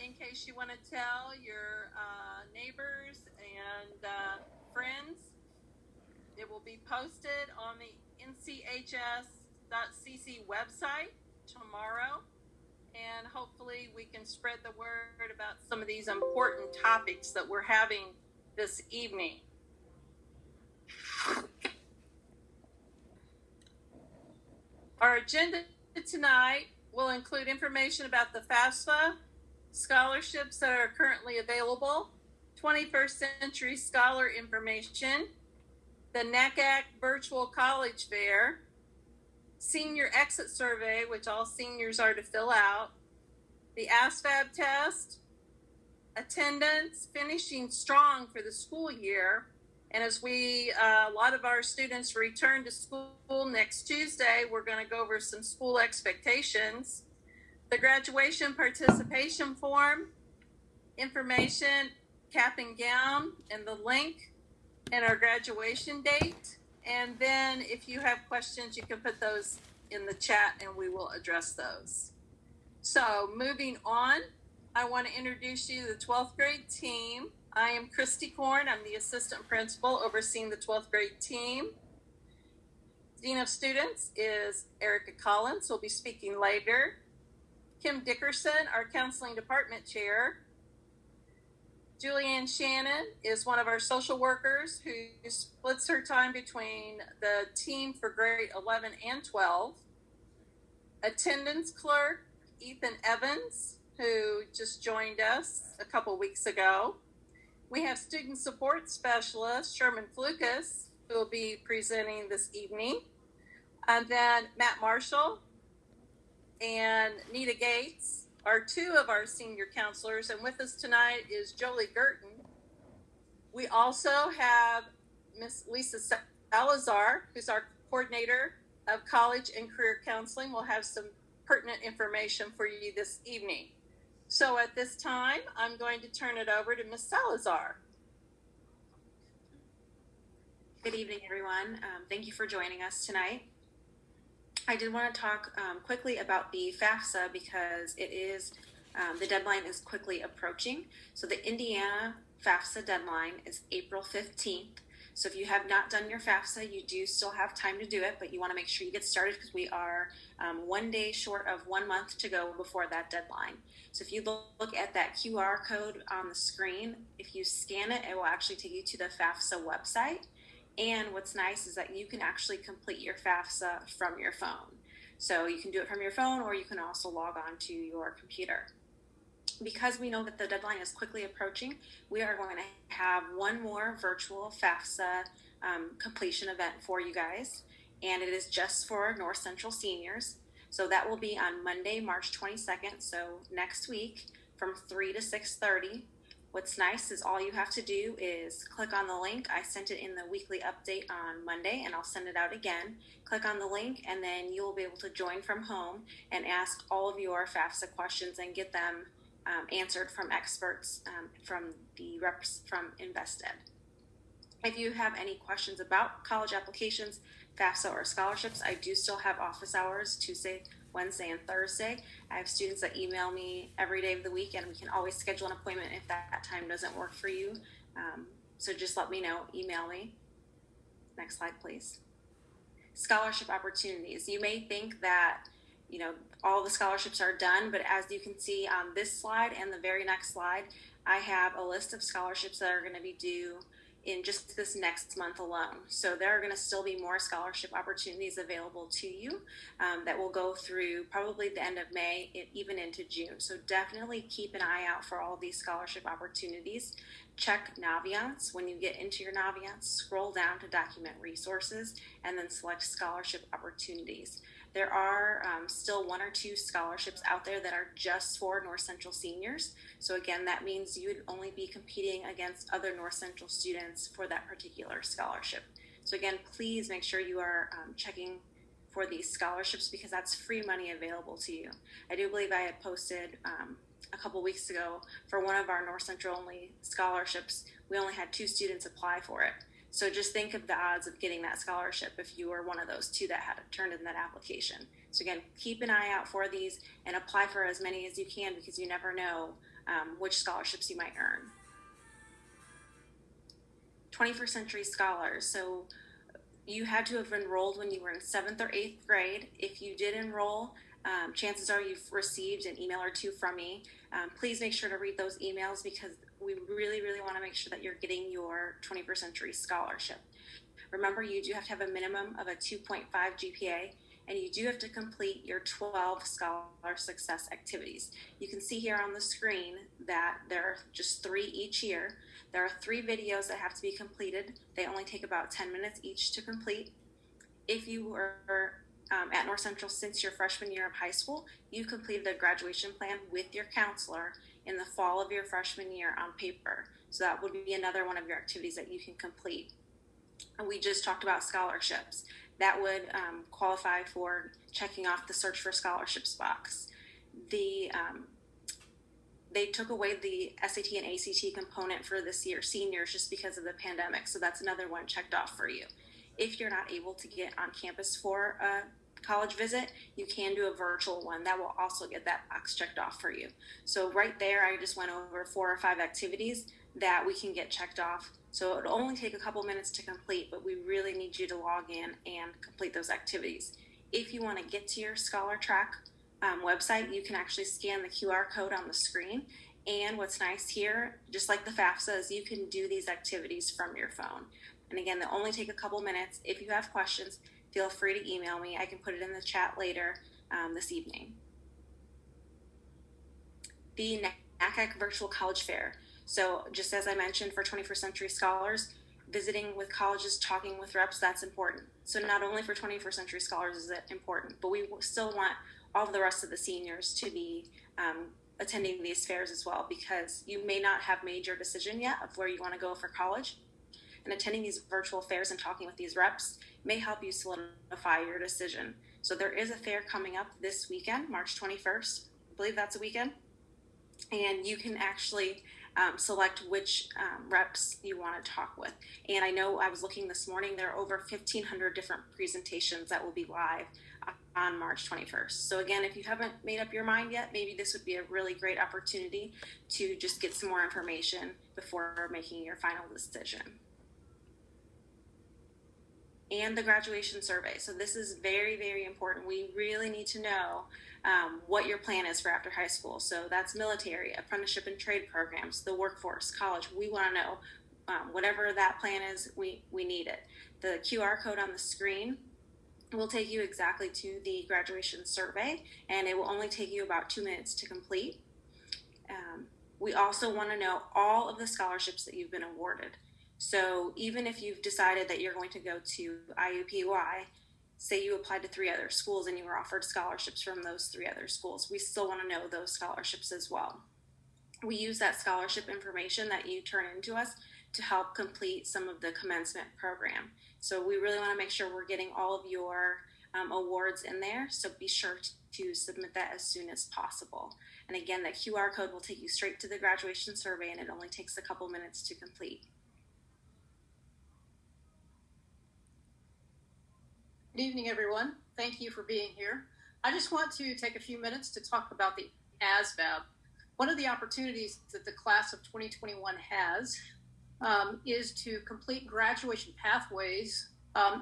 in case you want to tell your neighbors and friends. It will be posted on the nchs.cc website tomorrow, and hopefully we can spread the word about some of these important topics that we're having this evening. Our agenda tonight will include information about the FAFSA scholarships that are currently available, 21st Century Scholar information, the NACAC Virtual College Fair, senior exit survey, which all seniors are to fill out, the ASVAB test, attendance, finishing strong for the school year. And as a lot of our students return to school next Tuesday, we're going to go over some school expectations, the graduation participation form, information, cap and gown, and the link, and our graduation date. And then if you have questions, you can put those in the chat and we will address those. So moving on, I want to introduce you to the 12th grade team. I am Christy Korn. I'm the assistant principal overseeing the 12th grade team. Dean of Students is Erica Collins, who will be speaking later. Kim Dickerson, our counseling department chair. Julianne Shannon is one of our social workers who splits her time between the team for grade 11 and 12. Attendance clerk, Ethan Evans, who just joined us a couple weeks ago. We have student support specialist, Sherman Flukas, who will be presenting this evening. And then Matt Marshall and Nita Gates are two of our senior counselors. And with us tonight is Jolie Girton. We also have Miss Lisa Salazar, who's our coordinator of college and career counseling. We'll have some pertinent information for you this evening. So at this time, I'm going to turn it over to Ms. Salazar. Good evening, everyone. Thank you for joining us tonight. I did want to talk quickly about the FAFSA because it is, the deadline is quickly approaching. So the Indiana FAFSA deadline is April 15th. So if you have not done your FAFSA, you do still have time to do it, but you want to make sure you get started because we are 1 day short of 1 month to go before that deadline. So if you look at that QR code on the screen, if you scan it, it will actually take you to the FAFSA website. And what's nice is that you can actually complete your FAFSA from your phone. So you can do it from your phone, or you can also log on to your computer. Because we know that the deadline is quickly approaching, we are going to have one more virtual FAFSA completion event for you guys, and it is just for North Central seniors. So that will be on Monday, March 22nd, so next week from 3 to 6:30. What's nice is all you have to do is click on the link. I sent it in the weekly update on Monday, and I'll send it out again. Click on the link, and then you'll be able to join from home and ask all of your FAFSA questions and get them answered from experts from the reps from InvestEd. If you have any questions about college applications, FAFSA, or scholarships, I do still have office hours Tuesday, Wednesday, and Thursday. I have students that email me every day of the week, and we can always schedule an appointment if that time doesn't work for you. So just let me know, email me. Next slide, please. Scholarship opportunities. You may think that all the scholarships are done, but as you can see on this slide and the very next slide, I have a list of scholarships that are going to be due in just this next month alone. So there are going to still be more scholarship opportunities available to you that will go through probably the end of May, even into June. So definitely keep an eye out for all these scholarship opportunities. Check Naviance. When you get into your Naviance, scroll down to document resources and then select scholarship opportunities. There are still 1 or 2 scholarships out there that are just for North Central seniors. So again, that means you would only be competing against other North Central students for that particular scholarship. So again, please make sure you are checking for these scholarships because that's free money available to you. I do believe I had posted a couple weeks ago for one of our North Central only scholarships, we only had 2 students apply for it. So just think of the odds of getting that scholarship if you were one of those 2 that had turned in that application. So again, keep an eye out for these and apply for as many as you can, because you never know which scholarships you might earn. 21st Century Scholars. So you had to have enrolled when you were in 7th or 8th grade. If you did enroll, chances are you've received an email or two from me. Please make sure to read those emails, because we really, really want to make sure that you're getting your 21st Century Scholarship. Remember, you do have to have a minimum of a 2.5 GPA, and you do have to complete your 12 Scholar Success activities. You can see here on the screen that there are just 3 each year. There are 3 videos that have to be completed. They only take about 10 minutes each to complete. If you were at North Central since your freshman year of high school, you completed a graduation plan with your counselor in the fall of your freshman year on paper. So that would be another one of your activities that you can complete. And we just talked about scholarships. That would qualify for checking off the search for scholarships box. They took away the SAT and ACT component for this year seniors just because of the pandemic. So that's another one checked off for you. If you're not able to get on campus for a college visit, you can do a virtual one. That will also get that box checked off for you. So right there, I just went over 4 or 5 activities that we can get checked off. So it'll only take a couple minutes to complete, but we really need you to log in and complete those activities. If you want to get to your ScholarTrack website, you can actually scan the QR code on the screen. And what's nice here, just like the FAFSA, is you can do these activities from your phone. And again, they'll only take a couple minutes. If you have questions, feel free to email me. I can put it in the chat later this evening. The NACAC Virtual College Fair. So just as I mentioned, for 21st Century Scholars, visiting with colleges, talking with reps, that's important. So not only for 21st Century Scholars is it important, but we still want all of the rest of the seniors to be attending these fairs as well, because you may not have made your decision yet of where you want to go for college. And attending these virtual fairs and talking with these reps may help you solidify your decision. So there is a fair coming up this weekend, March 21st. I believe that's a weekend. And you can actually select which reps you want to talk with. And I know I was looking this morning, there are over 1,500 different presentations that will be live on March 21st. So again, if you haven't made up your mind yet, maybe this would be a really great opportunity to just get some more information before making your final decision. And the graduation survey. So this is very, very important. We really need to know what your plan is for after high school. So that's military, apprenticeship and trade programs, the workforce, college. We want to know whatever that plan is, we need it. The QR code on the screen will take you exactly to the graduation survey, and it will only take you about 2 minutes to complete. We also want to know all of the scholarships that you've been awarded. So even if you've decided that you're going to go to IUPUI, say you applied to 3 other schools and you were offered scholarships from those 3 other schools, we still want to know those scholarships as well. We use that scholarship information that you turn into us to help complete some of the commencement program. So we really want to make sure we're getting all of your awards in there. So be sure to submit that as soon as possible. And again, that QR code will take you straight to the graduation survey, and it only takes a couple minutes to complete. Good evening, everyone. Thank you for being here. I just want to take a few minutes to talk about the ASVAB. One of the opportunities that the class of 2021 has is to complete graduation pathways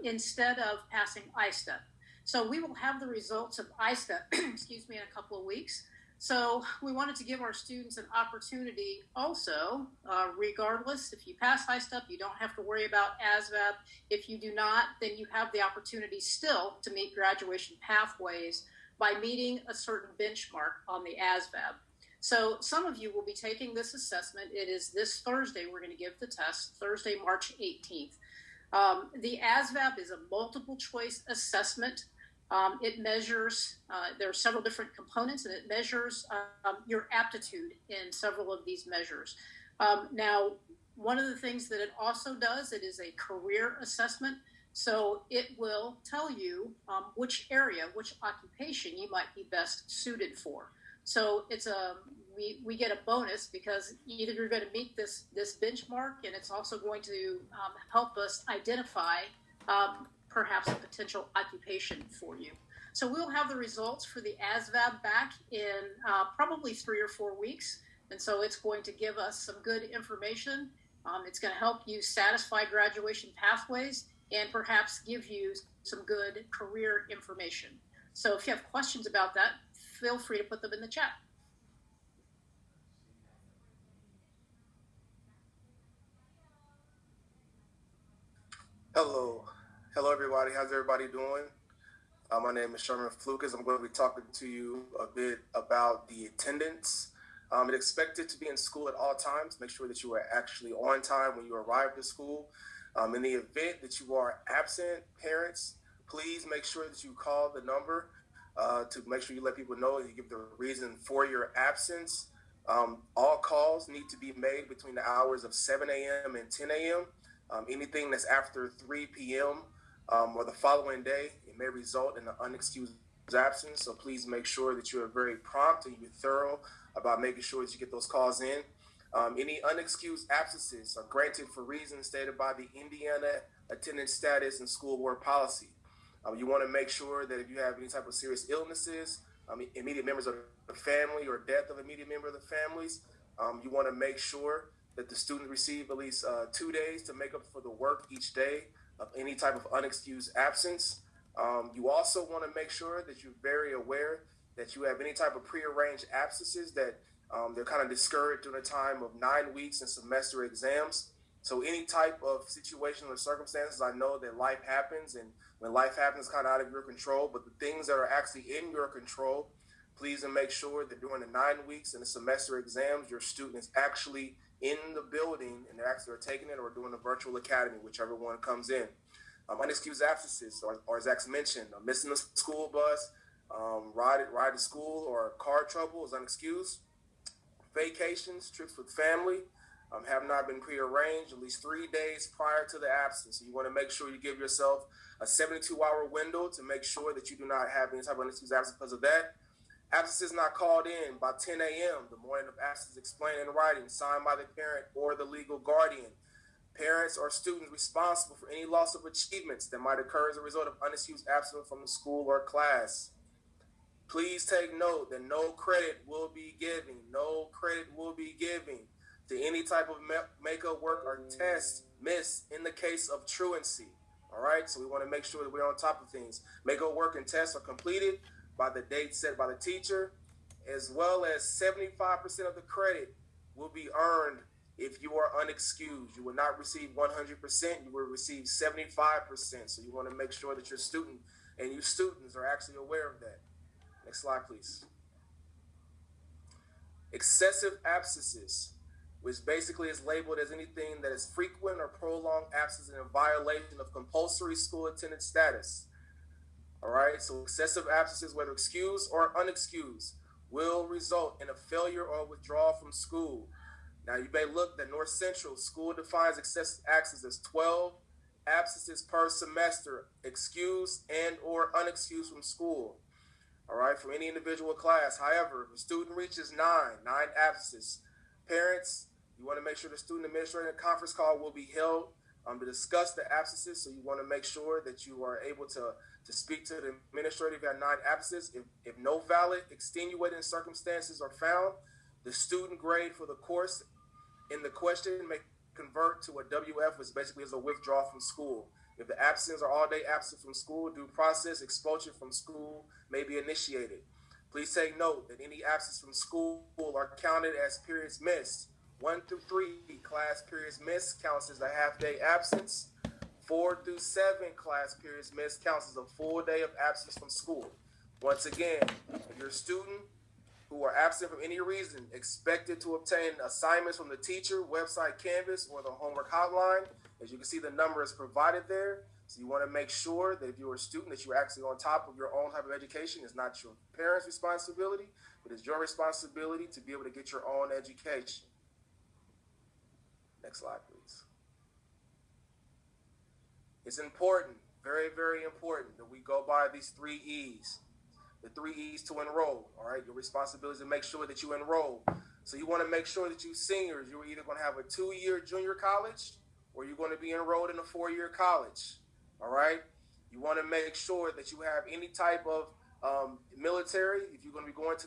instead of passing ISTA. So we will have the results of ISTA, excuse me, in a couple of weeks. So we wanted to give our students an opportunity also, regardless, if you pass ISTA, you don't have to worry about ASVAB. If you do not, then you have the opportunity still to meet graduation pathways by meeting a certain benchmark on the ASVAB. So some of you will be taking this assessment. It is this Thursday we're going to give the test, Thursday, March 18th. The ASVAB is a multiple choice assessment. It measures, there are several different components, and it measures your aptitude in several of these measures. Now, one of the things that it also does, it is a career assessment. So it will tell you which area, which occupation you might be best suited for. So it's we get a bonus because either you're going to meet this benchmark, and it's also going to help us identify perhaps a potential occupation for you. So we'll have the results for the ASVAB back in probably 3 or 4 weeks. And so it's going to give us some good information. It's going to help you satisfy graduation pathways and perhaps give you some good career information. So if you have questions about that, feel free to put them in the chat. Hello everybody. How's everybody doing? My name is Sherman Flukas. I'm going to be talking to you a bit about the attendance. It's expected to be in school at all times. Make sure that you are actually on time when you arrive to school. In the event that you are absent, parents, please make sure that you call the number to make sure you let people know and you give the reason for your absence. All calls need to be made between the hours of 7 a.m. and 10 a.m. Anything that's after 3 p.m. Or the following day, it may result in an unexcused absence. So please make sure that you are very prompt and you're thorough about making sure that you get those calls in. Any unexcused absences are granted for reasons stated by the Indiana Attendance Status and School Board Policy. You want to make sure that if you have any type of serious illnesses, immediate members of the family or death of immediate member of the families, you want to make sure that the student receive at least 2 days to make up for the work each day of any type of unexcused absence. You also want to make sure that you're very aware that you have any type of prearranged absences that they're kind of discouraged during a time of 9 weeks and semester exams. So any type of situation or circumstances, I know that life happens, and when life happens, it's kind of out of your control, but the things that are actually in your control, please and make sure that during the 9 weeks and the semester exams, your student is actually in the building and they're actually taking it or doing a virtual academy, whichever one comes in. Unexcused absences, or as X mentioned, missing the school bus, ride to school, or car trouble is unexcused. Vacations, trips with family have not been prearranged at least 3 days prior to the absence. So you want to make sure you give yourself a 72-hour window to make sure that you do not have any type of unexcused absence because of that. Absences not called in by 10 a.m. The morning of absence explained in writing, signed by the parent or the legal guardian. Parents or students responsible for any loss of achievements that might occur as a result of unexcused absence from the school or class. Please take note that no credit will be given to any type of makeup work or test missed in the case of truancy. All right, so we want to make sure that we're on top of things. Makeup work and tests are completed by the date set by the teacher, as well as 75% of the credit will be earned if you are unexcused. You will not receive 100%, you will receive 75%. So you want to make sure that your student and you students are actually aware of that. Next slide, please. Excessive absences, which basically is labeled as anything that is frequent or prolonged absence in violation of compulsory school attendance status. All right, so excessive absences, whether excused or unexcused, will result in a failure or withdrawal from school. Now, you may look that North Central School defines excessive absences as 12 absences per semester, excused and or unexcused from school. All right, for any individual class. However, if a student reaches nine absences, parents, you want to make sure the student administrator conference call will be held to discuss the absences. So you want to make sure that you are able to speak to the administrator if you have 9 absences. If no valid extenuating circumstances are found, the student grade for the course in the question may convert to a WF, which basically is a withdrawal from school. If the absences are all day absent from school, due process expulsion from school may be initiated. Please take note that any absence from school are counted as periods missed. 1 through 3 class periods missed counts as a half-day absence. 4 through 7 class periods missed counts as a full day of absence from school. Once again, if you're a student who are absent for any reason, expected to obtain assignments from the teacher, website Canvas, or the homework hotline. As you can see, the number is provided there. So you want to make sure that if you're a student, that you're actually on top of your own type of education. It's not your parents' responsibility, but it's your responsibility to be able to get your own education. Next slide, please. It's important, very, very important, that we go by these 3 E's. The 3 E's to enroll, all right? Your responsibility is to make sure that you enroll. So you want to make sure that you seniors, you're either going to have a 2-year junior college or you're going to be enrolled in a 4-year college, all right? You want to make sure that you have any type of Military, if you're going to be going to